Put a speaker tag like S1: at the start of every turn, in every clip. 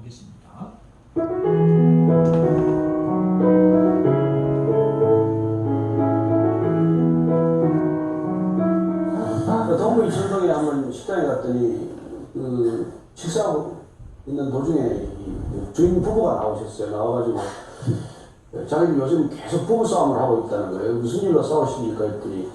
S1: 보겠습니다.
S2: 동부 이천동에 한번 식당에 갔더니 그 식사하고 있는 도중에 주인 부부가 나오셨어요. 나와가지고 자기는 요즘 계속 부부싸움을 하고 있다는 거예요. 무슨 일로 싸우십니까? 했더니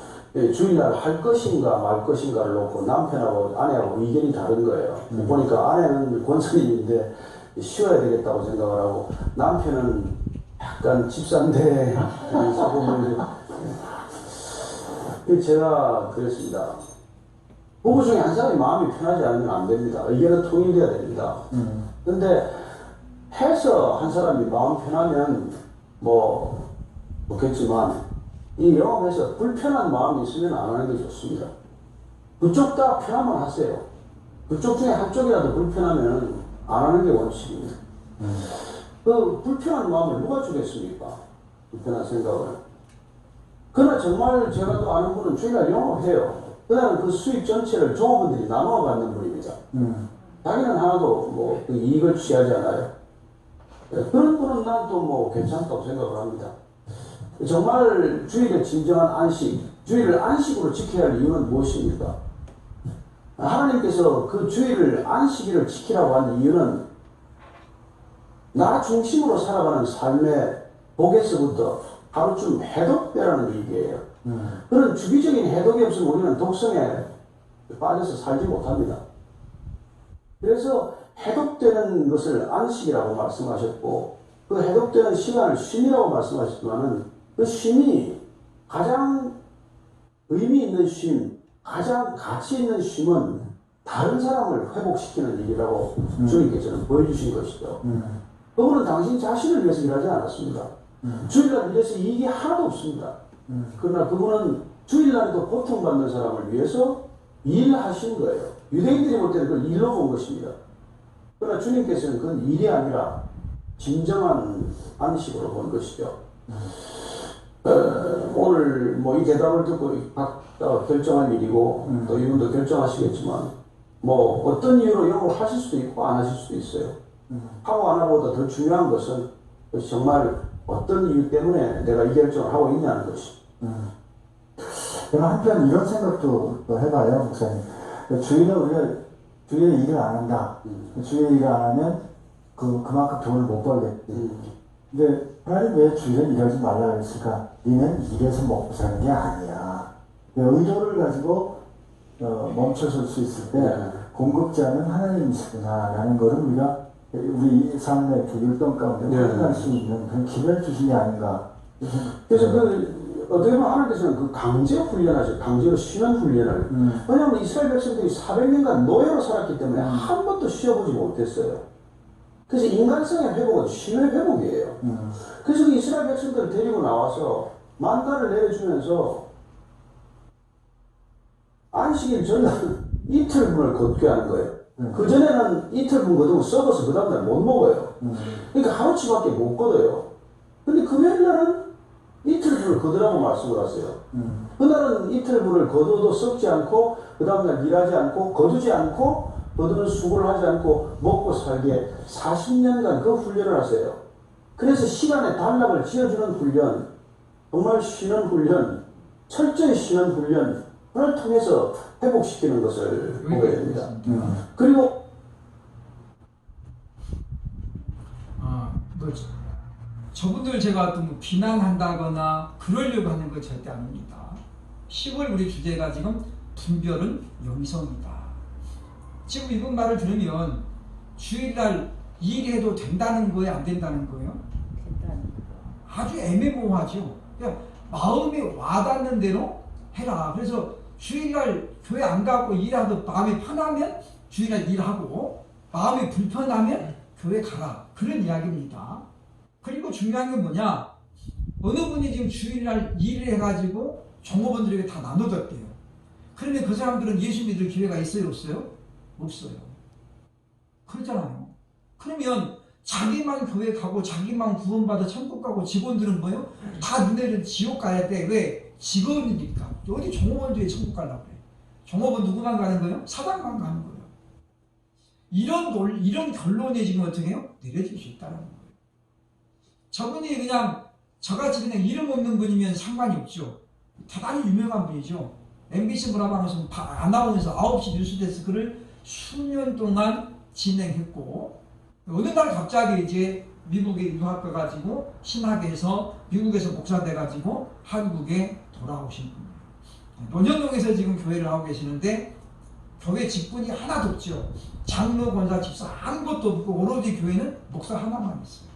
S2: 주일날 할 것인가 말 것인가를 놓고 남편하고 아내하고 의견이 다른 거예요. 보니까 아내는 권사님인데 쉬어야 되겠다고 생각을 하고 남편은 약간 집사인데 제가 그랬습니다. 부부 중에 한 사람이 마음이 편하지 않으면 안 됩니다. 의견은 통일돼야 됩니다. 근데 해서 한 사람이 마음 편하면 뭐 좋겠지만 이 영업에서 불편한 마음이 있으면 안 하는 게 좋습니다. 그쪽 다 편하면 하세요. 그쪽 중에 한쪽이라도 불편하면 안 하는 게 원칙입니다. 그 불편한 마음을 누가 주겠습니까? 불편한 생각을. 그러나 정말 제가 또 아는 분은 주일날 영업해요. 그다음에 그 수익 전체를 종업원들이 나누어 갖는 분입니다. 자기는 하나도 뭐그 이익을 취하지 않아요. 그런 분은 난 또 뭐 괜찮다고 생각을 합니다. 정말 주일의 진정한 안식, 주일을 안식으로 지켜야 할 이유는 무엇입니까? 하나님께서 그 주일을 안식일을 지키라고 한 이유는 나 중심으로 살아가는 삶의 복에서부터 하루쯤 해독되라는 얘기예요. 그런 주기적인 해독이 없으면 우리는 독성에 빠져서 살지 못합니다. 그래서 해독되는 것을 안식이라고 말씀하셨고 그 해독되는 시간을 쉼이라고 말씀하셨지만은 그 쉼이 가장 의미 있는 쉼, 가장 가치 있는 쉼은 다른 사람을 회복시키는 일이라고 주님께서는 보여주신 것이죠. 그분은 당신 자신을 위해서 일하지 않았습니다. 주일날 일해서 이익이 하나도 없습니다. 그러나 그분은 주일날에도 고통받는 사람을 위해서 일하신 거예요. 유대인들이 볼 때는 그걸 일로 본 것입니다. 그러나 주님께서는 그건 일이 아니라 진정한 안식으로 본 것이죠. 오늘 뭐 이 대답을 듣고 각자 결정할 일이고 또 이분도 결정하시겠지만 뭐 어떤 이유로 영업을 하실 수도 있고 안 하실 수도 있어요. 하고 안 하고보다 더 중요한 것은 정말 어떤 이유 때문에 내가 이 결정을 하고 있냐는 것이.
S3: 제가 한편 이런 생각도 또 해봐요, 목사님. 주일에 우리가 주일에 일을 안 한다. 주일에 일을 안 하면 그만큼 돈을 못 벌겠지. 근데 하나님 왜 주일에 일하지 말라 그랬을까? 니는 일해서 먹고 사는 게 아니야. 의도를 가지고 멈춰설 수 있을 때 공급자는 하나님이시구나라는 거를 우리가 우리 삶의 그 율동 가운데 확인할 수 있는 그런 기회를 주신 게 아닌가.
S2: 그래서 어떻게 보면 하나님께서는 그 강제 훈련하죠. 강제로 쉬는 훈련을. 왜냐하면 이스라엘 백성들이 400년간 노예로 살았기 때문에 한 번도 쉬어보지 못했어요. 그래서 인간성의 회복은 쉼의 회복이에요. 그래서 그 이스라엘 백성들을 데리고 나와서 만나를 내려주면서 안식일 전날 이틀분을 걷게 하는 거예요. 그전에는 이틀분 거두고 썩어서 그 다음날 못 먹어요. 그러니까 하루치밖에 못 걷어요. 근데 금요일날은 이틀분을 거두라고 말씀을 하세요. 그날은 이틀분을 거두어도 썩지 않고 그 다음날 일하지 않고 거두지 않고 거두는 수고를 하지 않고 먹고 살게 40년간 그 훈련을 하세요. 그래서 시간의 단락을 지어주는 훈련, 정말 쉬는 훈련, 철저히 쉬는 훈련, 그걸 통해서 회복시키는 것을 보게 됩니다. 그리고
S1: 뭐 저분들 제가 또 뭐 비난한다거나 그러려고 하는 건 절대 아닙니다. 10월 우리 주제가 지금 분별은 영성이다. 지금 이분 말을 들으면 주일날 일해도 된다는 거예요, 안 된다는 거예요?
S4: 된다는 거.
S1: 아주 애매모호하죠. 그냥 마음이 와닿는 대로 해라. 그래서 주일날 교회 안 가고 일하도 마음이 편하면 주일날 일하고 마음이 불편하면 교회 가라. 그런 이야기입니다. 그리고 중요한 게 뭐냐? 어느 분이 지금 주일날 일을 해가지고 종업원들에게 다 나눠줬대요. 그러면 그 사람들은 예수 믿을 기회가 있어요, 없어요? 없어요. 그렇잖아요. 그러면 자기만 교회 가고 자기만 구원받아 천국 가고 직원들은 뭐예요? 다 너네들 지옥 가야 돼. 왜? 직원이니까. 어디 종업원들이 천국 가려고 그래. 종업원 누구만 가는 거예요? 사장만 가는 거예요. 이런 결론이 지금 어떻게 해요? 내려질 수 있다는 거예요. 저분이 그냥 저같이 그냥 이름 없는 분이면 상관이 없죠. 대단히 유명한 분이죠. MBC 문화방송 아나운서 9시 뉴스데스크를 수년 동안 진행했고 어느 날 갑자기 이제 미국에 유학 가가지고 신학에서 미국에서 목사 돼가지고 한국에 돌아오신 분이에요. 논현동에서 지금 교회를 하고 계시는데 교회 직분이 하나도 없죠. 장로, 권사, 집사 아무것도 없고 오로지 교회는 목사 하나만 있어요.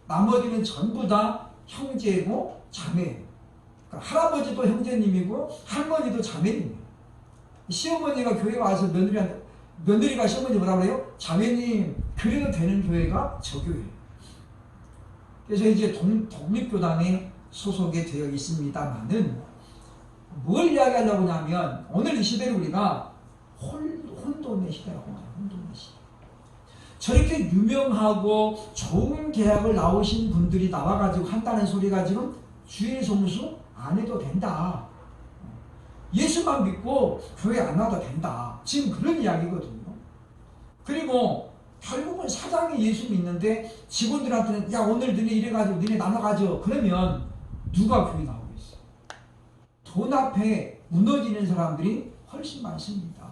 S1: 나머지는 전부 다 형제고 자매예요. 그러니까 할아버지도 형제님이고 할머니도 자매님이에요. 시어머니가 교회 와서 며느리가 시어머니 뭐라 그래요? 자매님 그래도 되는 교회가 저 교회예요. 그래서 이제 독립교단에 소속이 되어 있습니다만은 뭘 이야기하려고 하냐면 오늘 이 시대를 우리가 혼돈의 시대라고 해요. 혼돈의 시대. 저렇게 유명하고 좋은 계약을 나오신 분들이 나와가지고 한다는 소리가 지금 주일 성수 안 해도 된다. 예수만 믿고 교회 안 와도 된다. 지금 그런 이야기거든요. 그리고 결국은 사장이 예수 믿는데 직원들한테는 야 오늘 너네 이래가지고 너네 나눠가죠. 그러면 누가 교회 나오겠어? 돈 앞에 무너지는 사람들이 훨씬 많습니다.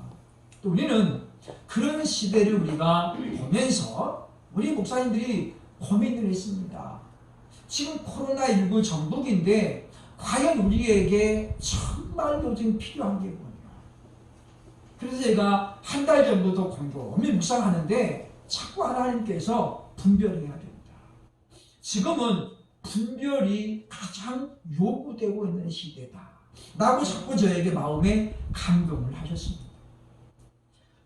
S1: 또 우리는 그런 시대를 우리가 보면서 우리 목사님들이 고민을 했습니다. 지금 코로나19 전북인데 과연 우리에게 정말 요즘 필요한 게 뭐냐. 그래서 제가 한 달 전부터 곰곰이 묵상하는데 자꾸 하나님께서 분별해야 된다. 지금은 분별이 가장 요구되고 있는 시대다. 라고 자꾸 저에게 마음에 감동을 하셨습니다.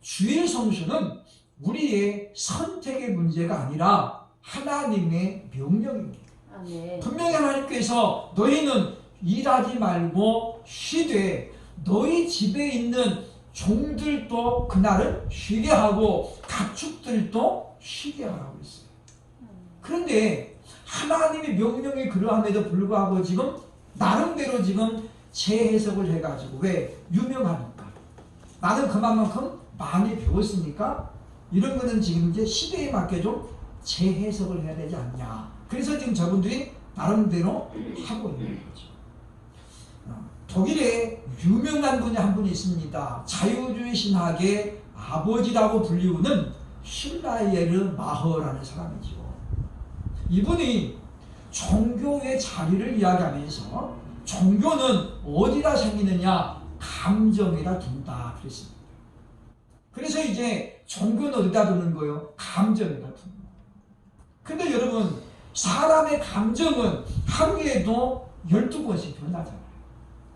S1: 주일 성수는 우리의 선택의 문제가 아니라 하나님의 명령입니다.
S4: 아멘.
S1: 분명히 하나님께서 너희는 일하지 말고 쉬되 너희 집에 있는 종들도 그날을 쉬게 하고 가축들도 쉬게 하라고 했어요. 그런데 하나님의 명령이 그러함에도 불구하고 지금 나름대로 지금 재해석을 해가지고 왜? 유명하니까. 나는 그만큼 많이 배웠으니까 이런 거는 지금 이제 시대에 맞게 좀 재해석을 해야 되지 않냐. 그래서 지금 저분들이 나름대로 하고 있는 거죠. 독일에 유명한 분이 한 분이 있습니다. 자유주의 신학의 아버지라고 불리우는 슐라이에르 마허라는 사람이죠. 이분이 종교의 자리를 이야기하면서 종교는 어디다 생기느냐? 감정에다 둔다 그랬습니다. 그래서 이제 종교는 어디다 두는 거예요? 감정에다 두는 거예요. 근데 여러분 사람의 감정은 하루에도 12번씩 변하잖아요.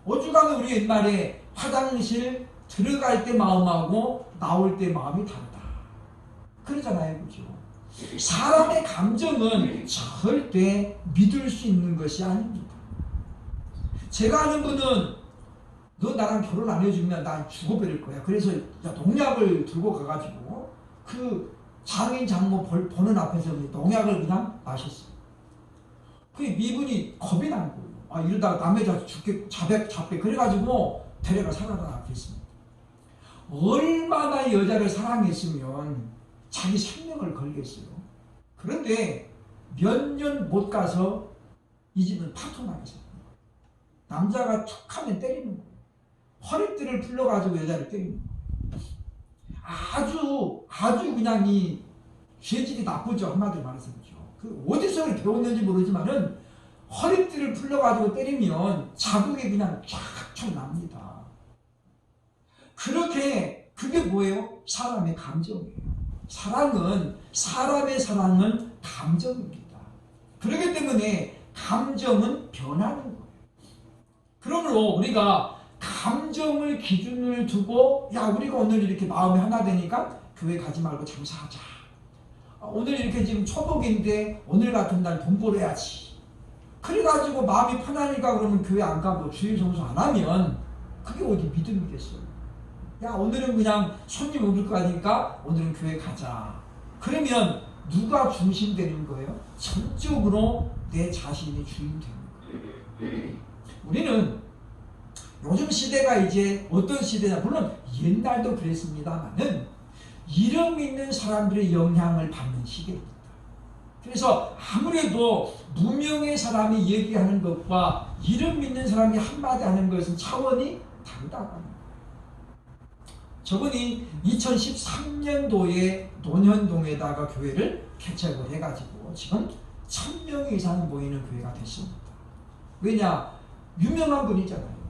S1: 오죽하면 우리 옛말에 화장실 들어갈 때 마음하고 나올 때 마음이 다르다. 그러잖아요. 그죠? 사람의 감정은 절대 믿을 수 있는 것이 아닙니다. 제가 아는 분은 너 나랑 결혼 안 해주면 난 죽어버릴 거야. 그래서 농약을 들고 가가지고 그 장인 장모 보는 앞에서 농약을 그냥 마셨어요. 그 미분이 겁이 난 거예요. 아 이러다가 남의 자 죽게 잡배 그래가지고 데려가 살아라 그랬습니다. 얼마나 여자를 사랑했으면 자기 생명을 걸겠어요. 그런데 몇 년 못 가서 이 집은 파토나게 삽니다. 남자가 툭 하면 때리는 거예요. 허리띠를 풀러가지고 여자를 때리는 거예요. 아주 그냥 이 죄질이 나쁘죠. 한마디로 말해서 그렇죠. 그 어디서 배웠는지 모르지만은 허리띠를 풀러가지고 때리면 자국이 그냥 쫙쫙 납니다. 그게 뭐예요? 사람의 감정이에요. 사람의 사랑은 감정입니다. 그렇기 때문에 감정은 변하는 거예요. 그러므로 우리가 감정을 기준을 두고 야 우리가 오늘 이렇게 마음이 하나 되니까 교회 가지 말고 장사하자. 오늘 이렇게 지금 초복인데 오늘 같은 날 돈 벌어야지. 그래가지고 마음이 편하니까 그러면 교회 안 가고 주일 성수 안 하면 그게 어디 믿음이겠어요. 야 오늘은 그냥 손님 오를 거니까 오늘은 교회 가자. 그러면 누가 중심 되는 거예요? 전적으로 내 자신이 주인 되는 거예요. 우리는 요즘 시대가 이제 어떤 시대냐 물론 옛날도 그랬습니다만은 이름 있는 사람들의 영향을 받는 시대입니다. 그래서 아무래도 무명의 사람이 얘기하는 것과 이름 있는 사람이 한마디 하는 것은 차원이 다르다고 합니다. 저분이 2013년도에 논현동에다가 교회를 개척을 해가지고 지금 1000명 이상 모이는 교회가 됐습니다. 왜냐? 유명한 분이잖아요.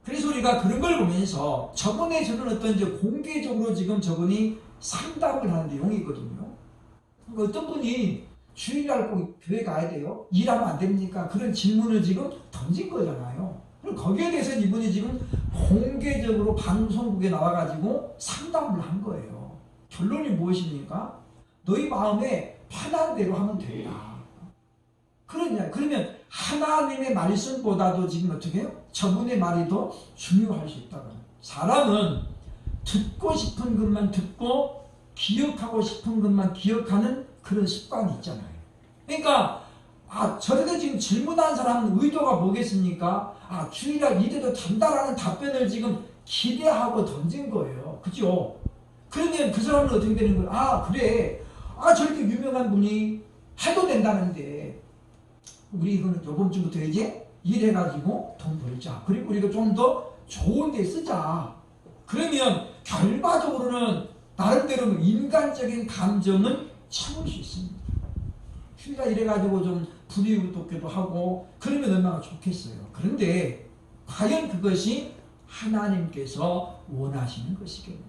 S1: 그래서 우리가 그런 걸 보면서 저번에 저는 어떤 이제 공개적으로 지금 저분이 상담을 하는 내용이거든요. 어떤 분이 주일날 꼭 교회 가야 돼요? 일하면 안 됩니까? 그런 질문을 지금 던진 거잖아요. 그럼 거기에 대해서 이분이 지금 공개적으로 방송국에 나와가지고 상담을 한 거예요. 결론이 무엇입니까? 너희 마음에 편한 대로 하면 된다. 그러면 하나님의 말씀보다도 지금 어떻게 해요? 저분의 말이 더 중요할 수 있다고. 사람은 듣고 싶은 것만 듣고 기억하고 싶은 것만 기억하는 그런 습관이 있잖아요. 그러니까 저렇게 지금 질문한 사람은 의도가 뭐겠습니까? 주일날 이래도 된다라는 답변을 지금 기대하고 던진 거예요. 그죠? 그러면 그 사람은 어떻게 되는 거예요? 그래. 저렇게 유명한 분이 해도 된다는데 우리 이거는 요번 주부터 이제 일해가지고 돈 벌자. 그리고 우리가 좀 더 좋은 데 쓰자. 그러면 결과적으로는 나름대로 인간적인 감정은 참을 수 있습니다. 휴가 이래가지고 좀 불이웃돕기도 하고 그러면 얼마나 좋겠어요. 그런데 과연 그것이 하나님께서 원하시는 것이겠느냐.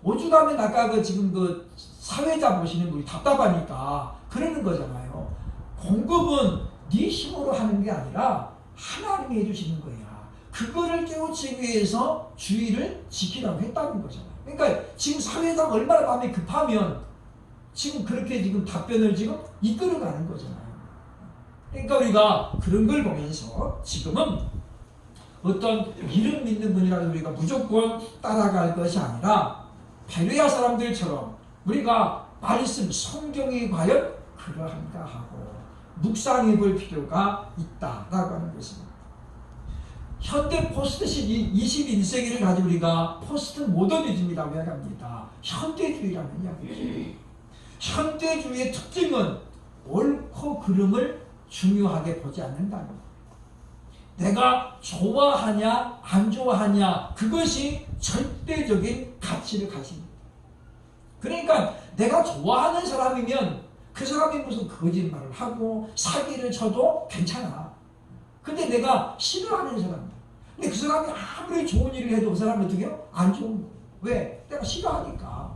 S1: 오죽하면 아까 지금 사회자 보시는 분이 답답하니까 그러는 거잖아요. 공급은 네 힘으로 하는 게 아니라 하나님이 해주시는 거야. 그거를 깨우치기 위해서 주의를 지키라고 했다는 거잖아요. 그러니까 지금 사회자가 얼마나 마음이 급하면 지금 그렇게 지금 답변을 지금 이끌어가는 거잖아요. 그러니까 우리가 그런 걸 보면서 지금은 어떤 이름 믿는 분이라도 우리가 무조건 따라갈 것이 아니라 베레아 사람들처럼 우리가 말씀, 성경이 과연 그러한가 하고 묵상해 볼 필요가 있다라고 하는 것입니다. 현대 포스트 21세기를 가지고 우리가 포스트 모더니즘이라고 이야기합니다. 현대주의라는 이야기죠. 현대주의의 특징은 옳고 그름을 중요하게 보지 않는다는 거예요. 내가 좋아하냐 안 좋아하냐 그것이 절대적인 가치를 가집니다. 그러니까 내가 좋아하는 사람이면 그 사람이 무슨 거짓말을 하고 사기를 쳐도 괜찮아. 근데 내가 싫어하는 사람, 근데 그 사람이 아무리 좋은 일을 해도 그 사람은 어떻게 해요? 안 좋은 거예요. 왜? 내가 싫어하니까.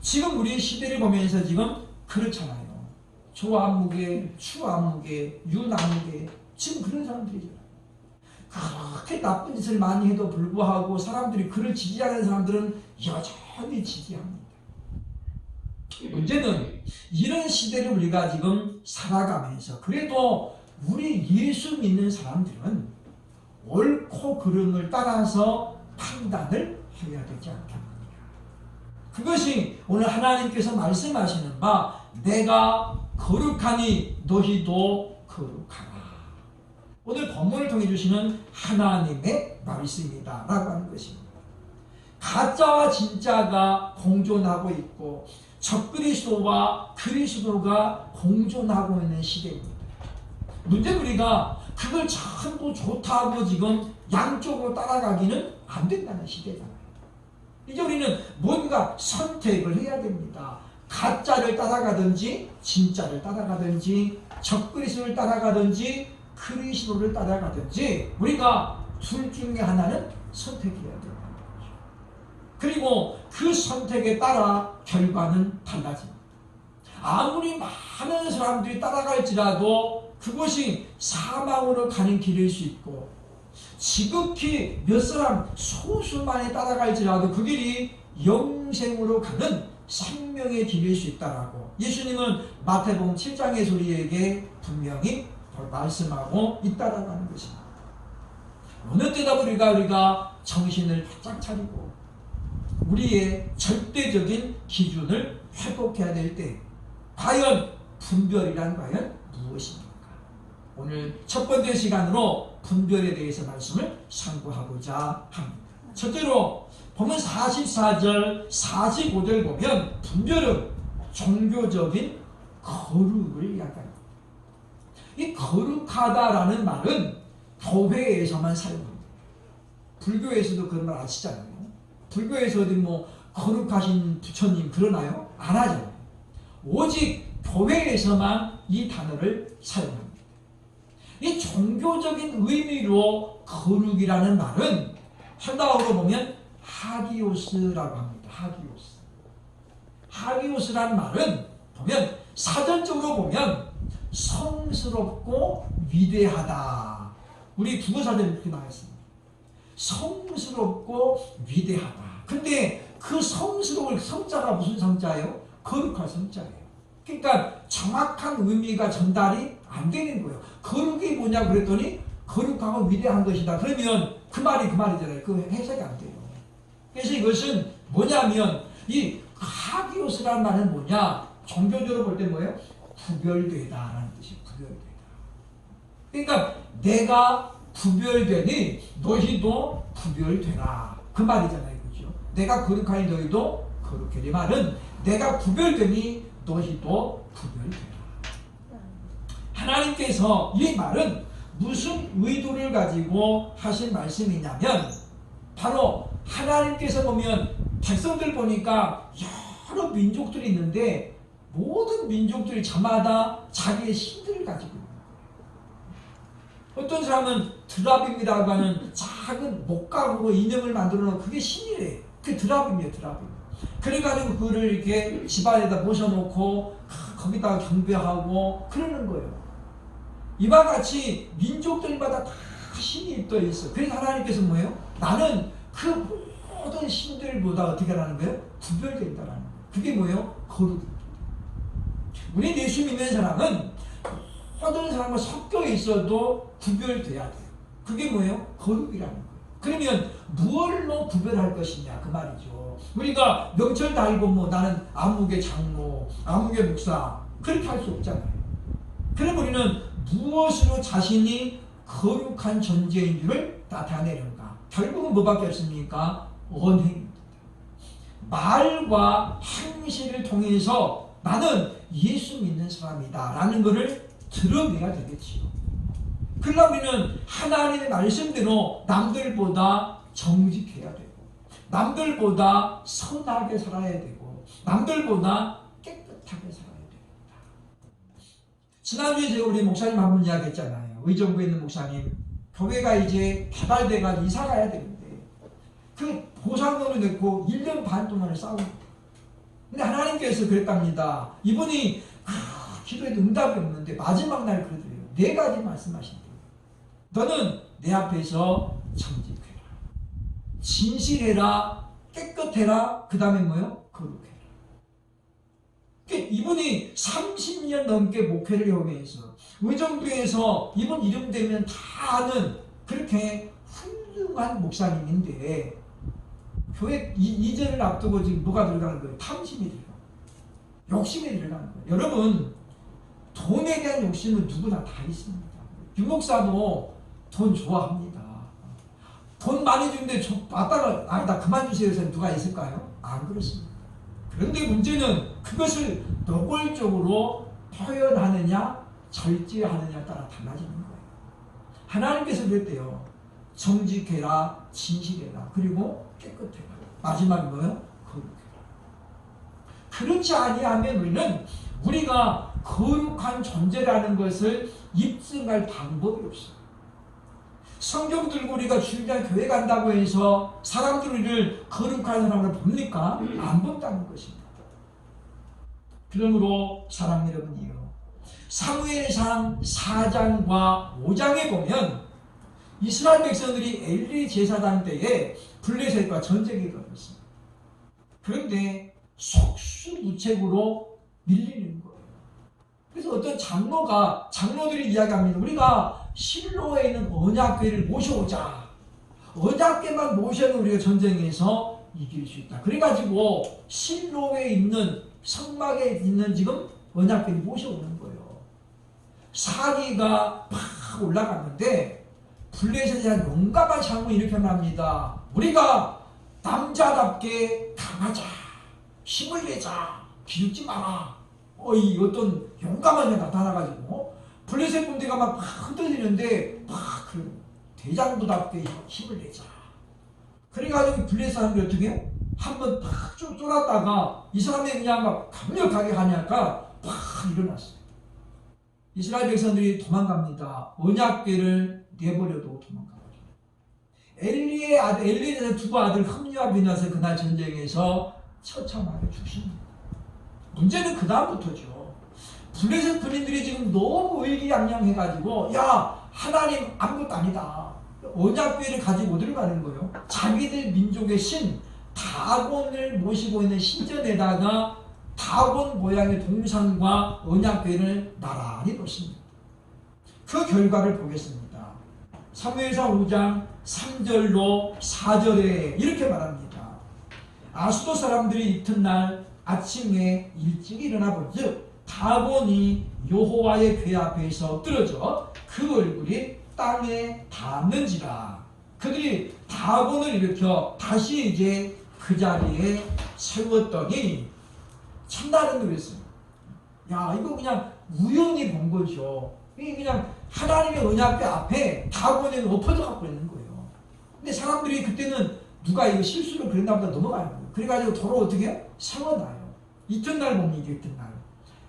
S1: 지금 우리 시대를 보면서 지금 그렇잖아요. 조안무계, 추안무계, 유난무계 지금 그런 사람들이잖아요. 그렇게 나쁜 짓을 많이 해도 불구하고 사람들이 그를 지지하는 사람들은 여전히 지지합니다. 문제는 이런 시대를 우리가 지금 살아가면서 그래도 우리 예수 믿는 사람들은 옳고 그름을 따라서 판단을 해야 되지 않겠느냐. 그것이 오늘 하나님께서 말씀하시는 바 내가 거룩하니 너희도 거룩하라. 오늘 본문을 통해 주시는 하나님의 말씀이다 라고 하는 것입니다. 가짜와 진짜가 공존하고 있고 적그리스도와 그리스도가 공존하고 있는 시대입니다. 문제는 우리가 그걸 전부 좋다고 지금 양쪽으로 따라가기는 안 된다는 시대잖아요. 이제 우리는 뭔가 선택을 해야 됩니다. 가짜를 따라가든지 진짜를 따라가든지 적그리스도를 따라가든지 그리스도를 따라가든지 우리가 둘 중에 하나는 선택해야 된다는 거죠. 그리고 그 선택에 따라 결과는 달라집니다. 아무리 많은 사람들이 따라갈지라도 그것이 사망으로 가는 길일 수 있고 지극히 몇 사람 소수만이 따라갈지라도 그 길이 영생으로 가는 생명의 길일 수 있다라고 예수님은 마태복음 7장의 소리에게 분명히 말씀하고 있다라고 하는 것입니다. 어느 때다 우리가 정신을 바짝 차리고 우리의 절대적인 기준을 회복해야 될 때 과연 분별이란 과연 무엇입니까? 오늘 첫 번째 시간으로 분별에 대해서 말씀을 상고하고자 합니다. 첫째로 보면 44절, 45절 보면 분별은 종교적인 거룩을 이야기합니다. 이 거룩하다라는 말은 교회에서만 사용합니다. 불교에서도 그런 말 아시잖아요. 불교에서 어디 뭐 거룩하신 부처님 그러나요? 안 하잖아요. 오직 교회에서만 이 단어를 사용합니다. 이 종교적인 의미로 거룩이라는 말은 한다어로 보면 하기오스라고 합니다. 하기오스. 하기오스라는 말은 보면 사전적으로 보면 성스럽고 위대하다. 우리 국어사전에 이렇게 나와 있습니다. 성스럽고 위대하다. 근데 그 성스러울 성자가 무슨 성자예요? 거룩할 성자예요. 그러니까 정확한 의미가 전달이 안 되는 거예요. 거룩이 뭐냐 그랬더니 거룩하고 위대한 것이다. 그러면 그 말이 그 말이잖아요. 그 해석이 안 돼요. 그래서 이것은 뭐냐면 이 하기오스라는 말은 뭐냐? 종교적으로 볼 때 뭐예요? 구별되다라는 뜻이에요. 구별되다. 그러니까 내가 구별되니 너희도 구별되라. 그 말이잖아요. 그죠? 내가 거룩하니 너희도 거룩해. 이 말은 내가 구별되니 너희도 구별되라. 하나님께서 이 말은 무슨 의도를 가지고 하신 말씀이냐면 바로 하나님께서 보면 백성들 보니까 여러 민족들이 있는데 모든 민족들이 저마다 자기의 신들을 가지고 있는 거예요. 어떤 사람은 드랍입니다라고 하는 작은 목각으로 인형을 만들어 놓은 그게 신이래요. 그게 드랍입니다. 드랍이. 그래가지고 그거를 이렇게 집안에다 모셔놓고 거기다가 경배하고 그러는 거예요. 이와 같이 민족들마다 다 신이 떠 있어. 그래서 하나님께서 뭐예요? 나는 그 모든 신들보다 어떻게 하라는 거예요? 구별된다라는 거예요. 그게 뭐예요? 거룩입니다. 우리 예수 믿는 사람은 모든 사람과 섞여 있어도 구별돼야 돼요. 그게 뭐예요? 거룩이라는 거예요. 그러면 무엇로 구별할 것이냐 그 말이죠. 우리가 명철 달고 뭐 나는 아무개 장로, 아무개 목사 그렇게 할 수 없잖아요. 그럼 우리는 무엇으로 자신이 거룩한 존재인 줄을 나타내는가? 결국은 뭐밖에 없습니까? 언행입니다. 말과 행실을 통해서 나는 예수 믿는 사람이다 라는 것을 드러내야 되겠지요. 그러면 우리는 하나님의 말씀대로 남들보다 정직해야 되고 남들보다 선하게 살아야 되고 남들보다 깨끗하게 살아야 됩니다. 지난주에 제가 우리 목사님 한 분 이야기했잖아요. 의정부에 있는 목사님 교회가 이제 개발돼가 이사 가야 되는데 그 보상금을 내고 1년 반 동안을 싸우고 근데 하나님께서 그랬답니다. 이분이 기도해도 응답이 없는데 마지막 날 그러더래요. 4가지 말씀하신대요. 너는 내 앞에서 정직해라. 진실해라. 깨끗해라. 그 다음에 뭐요? 거룩해라. 이분이 30년 넘게 목회를 하면서 의정부에서 이분 이름 되면 다 아는 그렇게 훌륭한 목사님인데 교회 이전을 앞두고 지금 뭐가 들어가는 거예요? 탐심이 들어가는 거예요. 욕심이 들어가는 거예요. 여러분 돈에 대한 욕심은 누구나 다 있습니다. 유목사도 돈 좋아합니다. 돈 많이 주는데 왔다가 나 그만 주세요 해서 누가 있을까요? 안 그렇습니다. 그런데 문제는 그것을 노골적으로 표현하느냐 절제하느냐에 따라 달라지는 거예요. 하나님께서 그랬대요. 정직해라, 진실해라, 그리고 깨끗해라. 마지막이 뭐예요? 거룩해라. 그렇지 아니하면 우리가 거룩한 존재라는 것을 입증할 방법이 없어요. 성경 들고 우리가 주일날 교회 간다고 해서 사람들이 우리를 거룩한 사람으로 봅니까? 안 본다는 것입니다. 그러므로 사랑 여러분이요. 사무엘상 4장과 5장에 보면 이스라엘 백성들이 엘리 제사장 때에 블레셋과 전쟁이 벌어졌습니다. 그런데 속수무책으로 밀리는 거예요. 그래서 어떤 장로들이 이야기합니다. 우리가 실로에 있는 언약궤를 모셔오자. 언약궤만 모셔도 우리가 전쟁에서 이길 수 있다. 그래가지고 실로에 있는 성막에 있는 지금 언약궤를 모셔오는 거예요. 사기가 팍 올라갔는데 블레셋이 한 용감한 상을 일으켜납니다. 우리가 남자답게 강하자, 힘을 내자, 기죽지 마라. 이 어떤 용감한 게 나타나가지고 블레셋 군대가 막 흔들리는데 막 대장부답게 힘을 내자. 그래가지고 블레셋 사람들이 어떻게 해요? 한번 팍 쫄았다가 이 사람이 그냥 막 강력하게 하니까 팍 일어났어요. 이스라엘 백성들이 도망갑니다. 언약궤를 내버려두고 도망가죠. 엘리의 두 아들 흠리와 비나스 그날 전쟁에서 처참하게 죽습니다. 문제는 그 다음부터죠. 블레셋 군인들이 지금 너무 의기양양해가지고 야 하나님 아무것도 아니다. 언약궤를 가지고 어디로 가는 거예요? 자기들 민족의 신 다곤을 모시고 있는 신전에다가 다곤 모양의 동상과 언약궤를 나란히 놓습니다. 그 결과를 보겠습니다. 사무엘상 5장 3절로 4절에 이렇게 말합니다. 아수도 사람들이 이튿날 아침에 일찍 일어나 본즉 다곤이 여호와의 궤 앞에서 엎드러져 그 얼굴이 땅에 닿는지라. 그들이 다곤을 일으켜 다시 이제 그 자리에 세웠더니 참나는 그랬어요. 야 이거 그냥 우연히 본 거죠. 이게 그냥 하나님의 언약궤 앞에 다곤이 엎어져 갖고 있는 거예요. 근데 사람들이 그때는 누가 이거 실수로 그랬나 보다 넘어가는 거예요. 그래가지고 도로 어떻게 해요? 세워놔요. 이튿날 봅니다. 이튿날.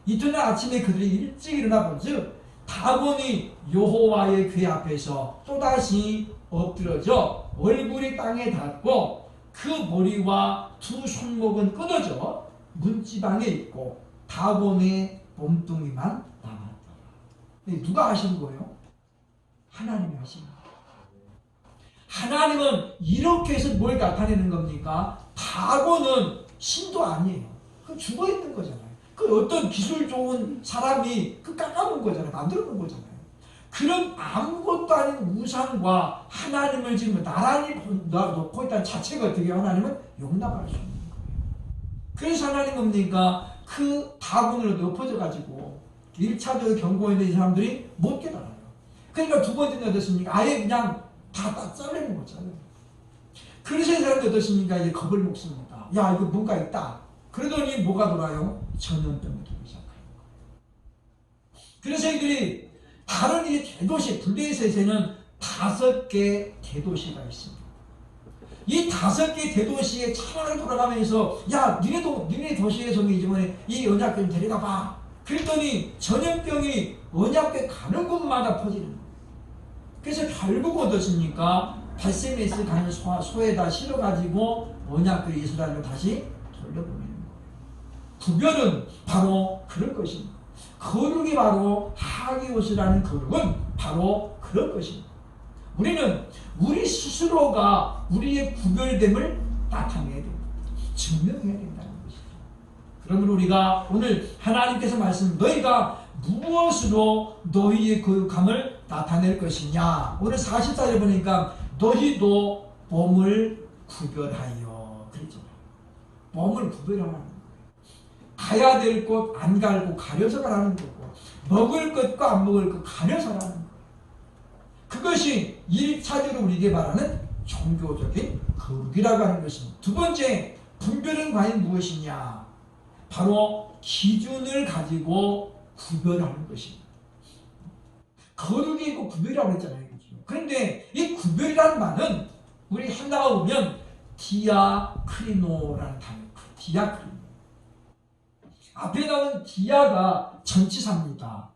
S1: 이튿날 아침에 그들이 일찍 일어나 본즉 다곤이 여호와의 궤 앞에서 또다시 엎드러져 얼굴이 땅에 닿고 그 머리와 두 손목은 끊어져 문지방에 있고 다곤의 몸뚱이만 남았다. 누가 하신 거예요? 하나님이 하신 거예요. 하나님은 이렇게 해서 뭘 나타내는 겁니까? 다곤은 신도 아니에요. 그 죽어있는 거잖아요. 그 어떤 기술 좋은 사람이 그 깎아놓은 거잖아요. 만들어 놓은 거잖아요. 그런 아무것도 아닌 우상과 하나님을 지금 나란히 놓고 있다는 자체가 어떻게 하나님은 용납할 수 없는 거예요. 그래서 하나님 뭡니까? 그 다곤으로 엎어져가지고 1차적으로 경고에 있는 사람들이 못 깨달아요. 그러니까 두 번째는 어떻습니까? 아예 그냥 다 잘라내는 거잖아요. 그래서 이 사람들이 어떻습니까? 이제 겁을 먹습니다. 야 이거 뭔가 있다. 그러더니 뭐가 돌아요? 전염병이 돌기 시작해요. 그래서 이들이 다른 이 대도시 블레셋에는 5개 대도시가 있습니다. 이 5개 대도시에 차례를 돌아가면서 야 니네 도시에서 이번에 이 언약궤 데려가 봐. 그랬더니 전염병이 언약궤 가는 곳마다 퍼지는 거예요. 그래서 결국 어떻습니까? 발세메스 가는 소에다 실어가지고 언약궤 이스라엘로 다시 돌려보내는 거예요. 구별은 바로 그럴 것입니다. 거룩이 바로 하기옷이라는 거룩은 바로 그럴 것입니다. 우리는 우리 스스로가 우리의 구별됨을 나타내야 됩니다. 증명해야 된다는 것이죠. 그러므로 우리가 오늘 하나님께서 너희가 무엇으로 너희의 거룩함을 나타낼 것이냐. 오늘 44절 보니까 너희도 몸을 구별하여 그랬죠. 몸을 구별하라는 거예요. 가야 될 곳 안 갈 곳 가려서 가라는 거고 먹을 것과 안 먹을 것 가려서 가라는 거예요. 그것이 1차적으로 우리에게 말하는 종교적인 거룩이라고 하는 것입니다. 두 번째 분별은 과연 무엇이냐? 바로 기준을 가지고 구별하는 것입니다. 거룩이 있고 구별이라고 했잖아요. 그런데 이 구별이라는 말은 우리 한나가 보면 디아크리노라는 단어예요. 디아크리노. 앞에 나온 디아가 전치사입니다.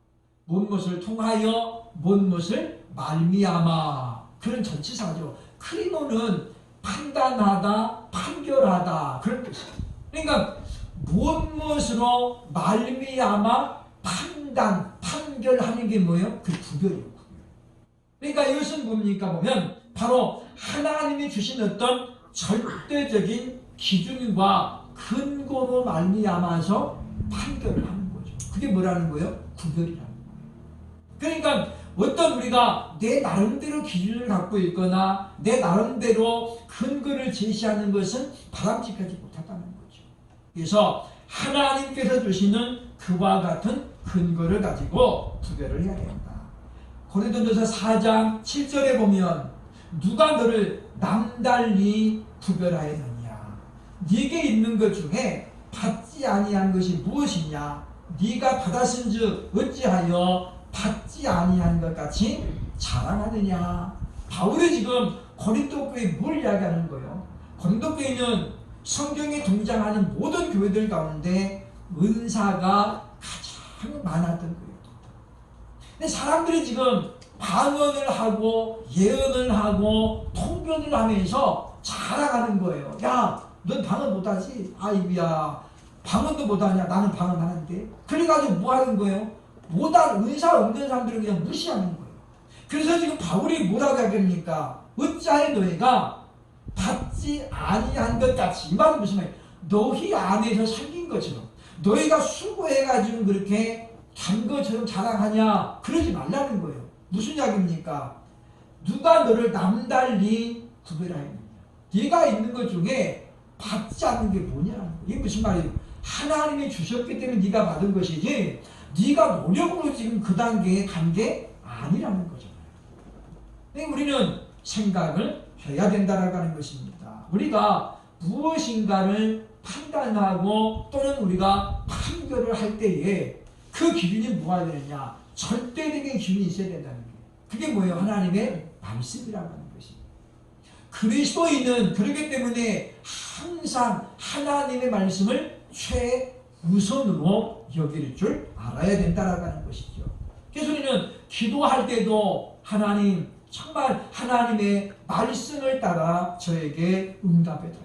S1: 무엇을 통하여 무엇을 말미암아 그런 전치사죠. 크리노는 판단하다, 판결하다 그런 뜻이에요. 그러니까 무엇으로 말미암아 판결하는 게 뭐예요? 그 구별이에요. 구별. 그러니까 이것은 뭡니까 보면 바로 하나님이 주신 어떤 절대적인 기준과 근거로 말미암아서 판결을 하는 거죠. 그게 뭐라는 거예요? 구별이라는 거예요. 그러니까 어떤 우리가 내 나름대로 기준을 갖고 있거나 내 나름대로 근거를 제시하는 것은 바람직하지 못하다는 거죠. 그래서 하나님께서 주시는 그와 같은 근거를 가지고 구별을 해야 된다. 고린도전서 4장 7절에 보면 누가 너를 남달리 구별하였느냐. 네게 있는 것 중에 받지 아니한 것이 무엇이냐. 네가 받았은즉 어찌하여 받지 아니한 것 같이 자랑하느냐. 바울이 지금 고린도 교회에 뭘 이야기하는 거예요? 고린도 교회는 성경에 등장하는 모든 교회들 가운데 은사가 가장 많았던 거예요. 근데 사람들이 지금 방언을 하고 예언을 하고 통변을 하면서 자랑하는 거예요. 야, 넌 방언 못하지? 아이고야, 방언도 못하냐? 나는 방언 하는데. 그래가지고 뭐 하는 거예요? 못한 은사 없는 사람들은 그냥 무시하는 거예요. 그래서 지금 바울이 뭐라고 하겠습니까? 어찌하여 너희가 받지 아니한 것 같이. 이 말은 무슨 말이에요? 너희 안에서 생긴 것처럼 너희가 수고해가지고 그렇게 단 것처럼 자랑하냐? 그러지 말라는 거예요. 무슨 이야기입니까? 누가 너를 남달리 구별하였느냐? 네가 있는 것 중에 받지 않는 게 뭐냐는 거예요. 이게 무슨 말이에요? 하나님이 주셨기 때문에 네가 받은 것이지 네가 노력으로 지금 그 단계에 간 게 아니라는 거잖아요. 그러니까 우리는 생각을 해야 된다라고 하는 것입니다. 우리가 무엇인가를 판단하고 또는 우리가 판결을 할 때에 그 기준이 뭐가 되느냐? 절대적인 기준이 있어야 된다는 거예요. 그게 뭐예요? 하나님의 말씀이라고 하는 것입니다. 그리스도인은 그렇기 때문에 항상 하나님의 말씀을 최우선으로 여길 줄 알아야 된다라고 하는 것이죠. 그래서 우리는 기도할 때도 하나님, 정말 하나님의 말씀을 따라 저에게 응답해 달라.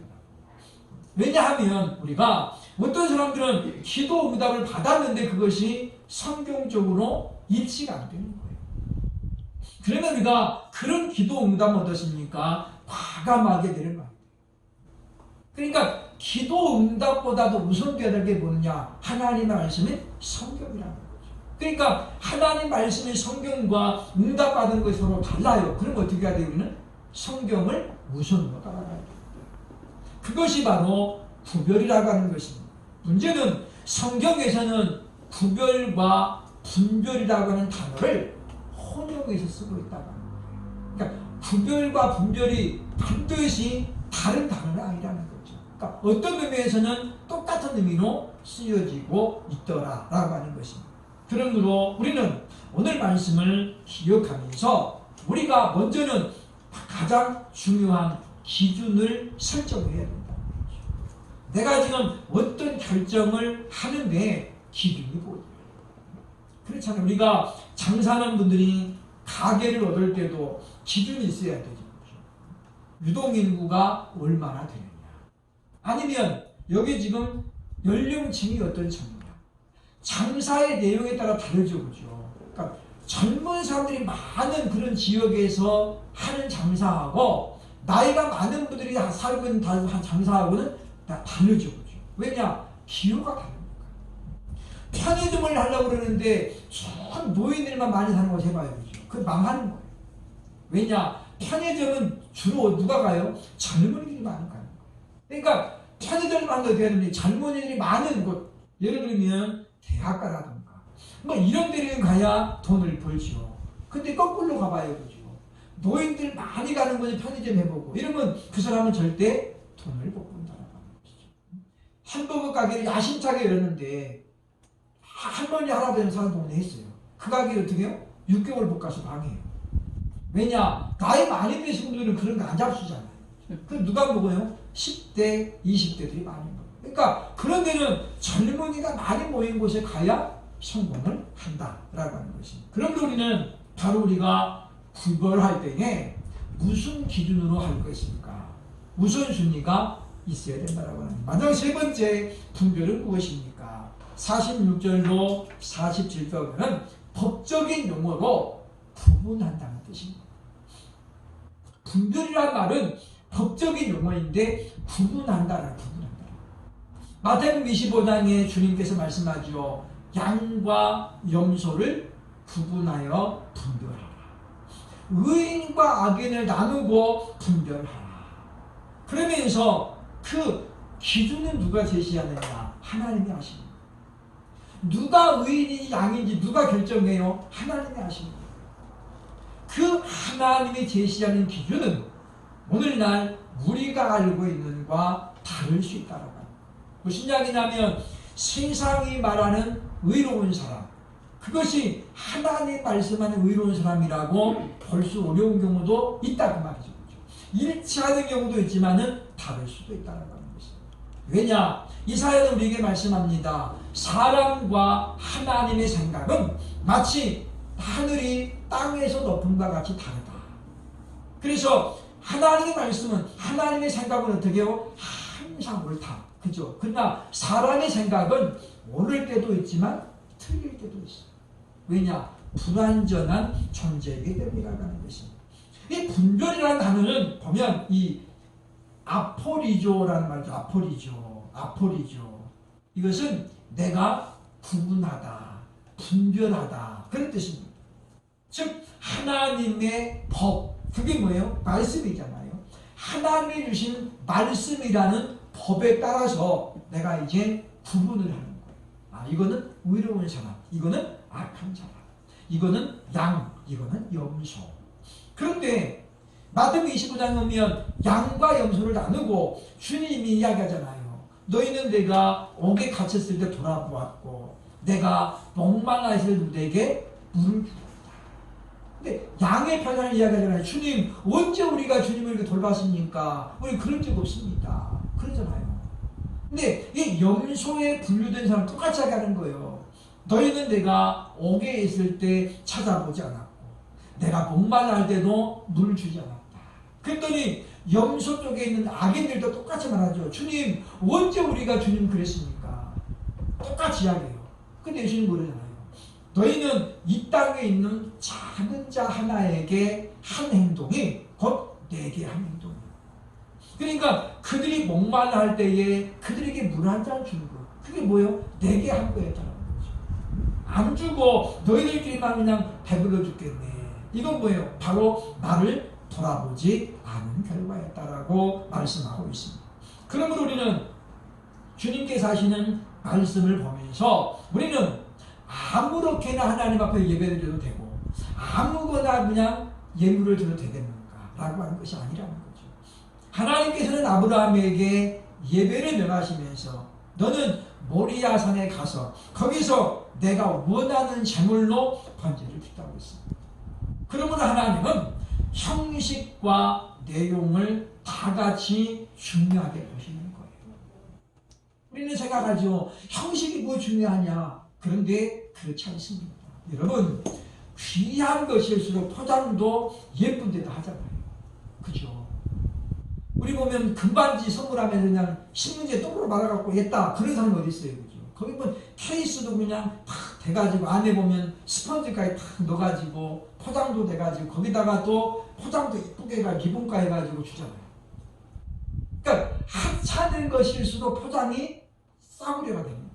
S1: 왜냐하면 우리가 어떤 사람들은 기도 응답을 받았는데 그것이 성경적으로 일치가 안 되는 거예요. 그러면 우리가 그런 기도 응답은 어떻습니까? 과감하게 내려놔야 돼요. 그러니까 기도 응답보다도 우선되어야 될 게 뭐냐? 하나님의 말씀이 성경이라는 거죠. 그러니까 하나님 말씀의 성경과 응답받은 것이 서로 달라요. 그럼 어떻게 해야 돼요? 우리는 성경을 우선으로 따라가야 돼요. 그것이 바로 구별이라고 하는 것입니다. 문제는 성경에서는 구별과 분별이라고 하는 단어를 혼용해서 쓰고 있다고 하는 거예요. 그러니까 구별과 분별이 반드시 다른 단어는 아니라는 거죠. 그러니까 어떤 의미에서는 똑같은 의미로 쓰여지고 있더라라고 하는 것입니다. 그러므로 우리는 오늘 말씀을 기억하면서 우리가 먼저는 가장 중요한 기준을 설정해야 된다는 거죠. 내가 지금 어떤 결정을 하는데 기준이 뭐예요? 그렇잖아요. 우리가 장사하는 분들이 가게를 얻을 때도 기준이 있어야 되죠. 유동인구가 얼마나 되느냐. 아니면 여기 지금 연령층이 어떤 층이냐. 장사의 내용에 따라 다르죠. 그죠? 그러니까 젊은 사람들이 많은 그런 지역에서 하는 장사하고 나이가 많은 분들이 살고 있는 장사하고는 다 다르죠. 그죠? 왜냐? 기호가 다릅니다. 편의점을 하려고 그러는데 전 노인들만 많이 사는 거 해봐요. 그죠? 그 망하는 거예요. 왜냐? 편의점은 주로 누가 가요? 젊은이들이 많이 가는 거예요. 그러니까 편의점을 하는 게 어떻게 하는지 젊은이들이 많은 곳, 예를 들면 대학가라든가 뭐 이런 데를 가야 돈을 벌죠. 근데 거꾸로 가봐요. 그죠? 노인들 많이 가는 곳에 편의점 해보고 이러면 그 사람은 절대 돈을 못 번다라고 하는 것이죠. 햄버거 가게를 야심차게 열었는데 할머니 할아버지 사는 동네 했어요. 그 가게를 어떻게 해요? 6개월 못 가서 방해해요. 왜냐? 나이 많이 드신 분들은 그런 거 안 잡수잖아요. 그 누가 먹어요? 10대, 20대들이 많이 먹어요. 그러니까 그런 데는 젊은이가 많이 모인 곳에 가야 성공을 한다라고 하는 것입니다. 그런데 우리는 바로 우리가 구별할 때에 무슨 기준으로 할 것인가? 우선순위가 있어야 된다라고 하는. 마지막 세 번째 분별은 무엇입니까? 46절로 47절은 법적인 용어로 구분한다는 뜻입니다. 분별이란 말은 법적인 용어인데 구분한다라 구분한다. 마태복음 25장에 주님께서 말씀하죠. 양과 염소를 구분하여 분별하라. 의인과 악인을 나누고 분별하라. 그러면서 그 기준은 누가 제시하느냐? 하나님이 하십니다. 누가 의인인지 양인지 누가 결정해요? 하나님이 하십니다. 그 하나님이 제시하는 기준은 오늘날 우리가 알고 있는과 다를 수 있다라고 합니다. 무슨 이야기냐면 세상이 말하는 의로운 사람, 그것이 하나님 말씀하는 의로운 사람이라고 볼 수 어려운 경우도 있다 그 말이죠. 일치하는 경우도 있지만은 다를 수도 있다는 것입니다. 왜냐? 이사야는 우리에게 말씀합니다. 사람과 하나님의 생각은 마치 하늘이 땅에서 높음과 같이 다르다. 그래서 하나님의 말씀은, 하나님의 생각은 어떻게 해요? 항상 옳다. 그죠? 그러나 사람의 생각은 옳을 때도 있지만 틀릴 때도 있어요. 왜냐? 불완전한 존재이기 때문이라는 것입니다. 이 분별이라는 단어는 보면 이 아포리조라는 말이죠. 아포리조. 이것은 내가 구분하다, 분별하다 그런 뜻입니다. 즉 하나님의 법, 그게 뭐예요? 말씀이잖아요. 하나님이 주신 말씀이라는 법에 따라서 내가 이제 구분을 하는 거예요. 이거는 의로운 사람, 이거는 악한 사람, 이거는 양, 이거는 염소. 그런데 마태복음 25장에 보면 양과 염소를 나누고 주님이 이야기하잖아요. 너희는 내가 옥에 갇혔을 때 돌아보았고 내가 목말라 있을 때 내게 물을 주었다. 근데 양의 편을 이야기하잖아요. 주님 언제 우리가 주님을 이렇게 돌봤습니까? 우리 그런 적 없습니다. 그러잖아요. 근데 이 염소에 분류된 사람 똑같이 하는 거예요. 너희는 내가 옥에 있을 때 찾아보지 않았고 내가 목말라 할 때도 물을 주지 않았다. 그랬더니 염소 쪽에 있는 악인들도 똑같이 말하죠. 주님 언제 우리가 주님 그랬습니까? 똑같이 이야기해요. 근데 예수님 그러잖아요. 너희는 이 땅에 있는 작은 자 하나에게 한 행동이 곧 내게 한 행동이에요. 그러니까 그들이 목말라 할 때에 그들에게 물 한 잔 주는 거, 그게 뭐예요? 내게 한 거였다는 거죠. 안 주고 너희들끼리만 그냥 배불러 죽겠네. 이건 뭐예요? 바로 나를 돌아보지 않은 결과였다라고 말씀하고 있습니다. 그러므로 우리는 주님께서 하시는 말씀을 보면서 우리는 아무렇게나 하나님 앞에 예배를 드려도 되고 아무거나 그냥 예물을 드려도 되겠는가 라고 하는 것이 아니라는 거죠. 하나님께서는 아브라함에게 예배를 명하시면서 너는 모리아 산에 가서 거기서 내가 원하는 제물로 번제를 드리라고 했습니다. 그러므로 하나님은 형식과 내용을 다 같이 중요하게 보시는 거예요. 우리는 생각하죠. 형식이 뭐 중요하냐? 그런데 그렇지 않습니다. 여러분 귀한 것일수록 포장도 예쁜 데다 하잖아요. 그죠? 우리 보면 금반지 선물하면 그냥 신문지에 똑바로 말아갖고 했다. 그런 사람 어디 있어요? 그죠? 거기 보면 케이스도 그냥 탁 돼가지고 안에 보면 스펀지까지 탁 넣어가지고 포장도 돼가지고 거기다가 또 포장도 이쁘게 해가 리본가 해가지고 주잖아요. 그러니까 하찮은 것일수록 포장이 싸구려가 되는 거예요.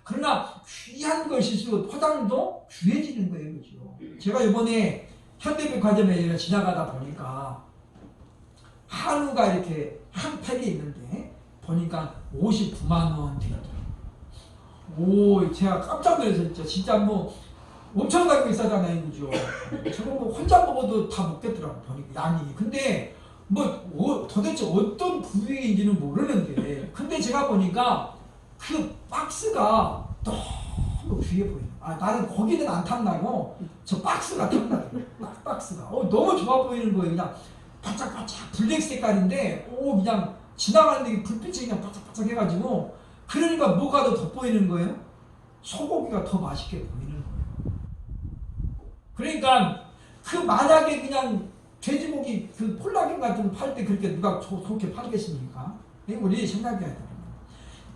S1: 그러나 귀한 것일수록 포장도 귀해지는 거예요. 그죠? 제가 이번에 현대백화점에 지나가다 보니까 한우가 이렇게 한 팩이 있는데 보니까 59만 원 되더라고요. 오, 제가 깜짝 놀랐어요. 진짜 뭐 엄청나게 비싸잖아요. 그죠? 저거 뭐 혼자 먹어도 다 먹겠더라고요. 보니까 양이. 근데 뭐 도대체 어떤 부위인지는 모르는데 근데 제가 보니까 그 박스가 너무 귀해 보여요. 나는 거기는 안 탐나고 저 박스가 탐나요. 박스가 너무 좋아 보이는 거예요. 그냥 바짝바짝 블랙 색깔인데 그냥 지나가는데 불빛이 그냥 바짝바짝 해가지고 그러니까 뭐가 더 돋보이는 거예요? 소고기가 더 맛있게 보이는 거예요. 그러니까 그 만약에 그냥 돼지고기 그 폴라겐 같은 거 팔 때 그렇게 누가 좋게 팔겠습니까? 우리 생각해야 돼요.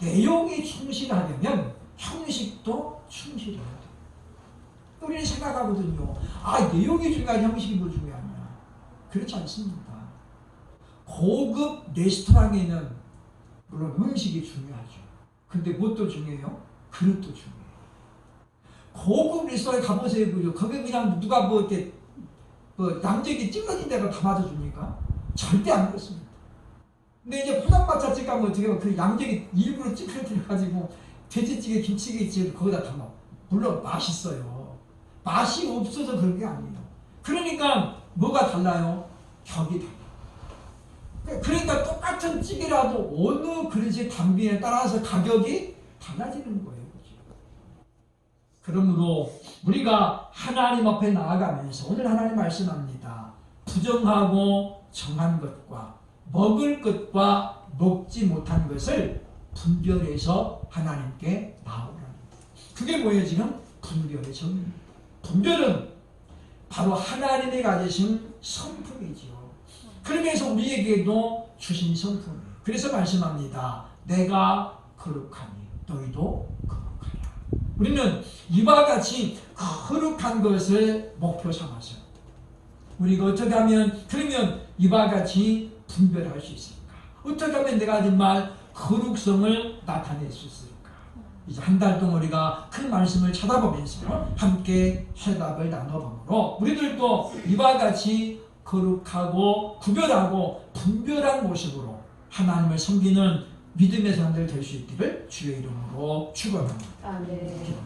S1: 내용이 충실하려면 형식도 충실해야 돼요. 우리는 생각하거든요. 내용이 중요하지 형식이 뭐 중요하냐. 그렇지 않습니다. 고급 레스토랑에는 물론 음식이 중요하죠. 근데 무엇도 중요해요? 그릇도 중요해요. 고급 레스토랑에 가보세요. 그죠? 거기 그냥 누가 뭐 이렇게 양재기 찌그러진 데가 다 맞아줍니까? 절대 안 그렇습니다. 근데 이제 포장마차 가면 어떻게 보면 그 양재기 일부러 찌그러뜨려가지고 돼지찌개, 김치찌개 거기다 담아. 물론 맛있어요. 맛이 없어서 그런 게 아니에요. 그러니까 뭐가 달라요? 격이 달라요. 그러니까 똑같은 찌개라도 어느 그릇의 단비에 따라서 가격이 달라지는 거예요. 그러므로 우리가 하나님 앞에 나아가면서 오늘 하나님 말씀합니다. 부정하고 정한 것과 먹을 것과 먹지 못한 것을 분별해서 하나님께 나오라는 거예요. 그게 뭐예요? 지금 분별의 정의입니다. 분별은 바로 하나님이 가지신 성품이지요. 그러면서 우리에게도 주신 성품이에요. 그래서 말씀합니다. 내가 거룩하니 너희도 거룩하라. 우리는 이와 같이 거룩한 것을 목표 삼아서 우리가 어떻게 하면 그러면 이와 같이 분별할 수 있을까? 어떻게 하면 내가 정말 거룩성을 나타낼 수 있을까? 이제 한 달 동안 우리가 그 말씀을 찾아보면서 함께 해답을 나눠보므로 우리들도 이와 같이 거룩하고 구별하고 분별한 모습으로 하나님을 섬기는 믿음의 사람들 될 수 있기를 주의 이름으로 축원합니다.
S4: 아멘.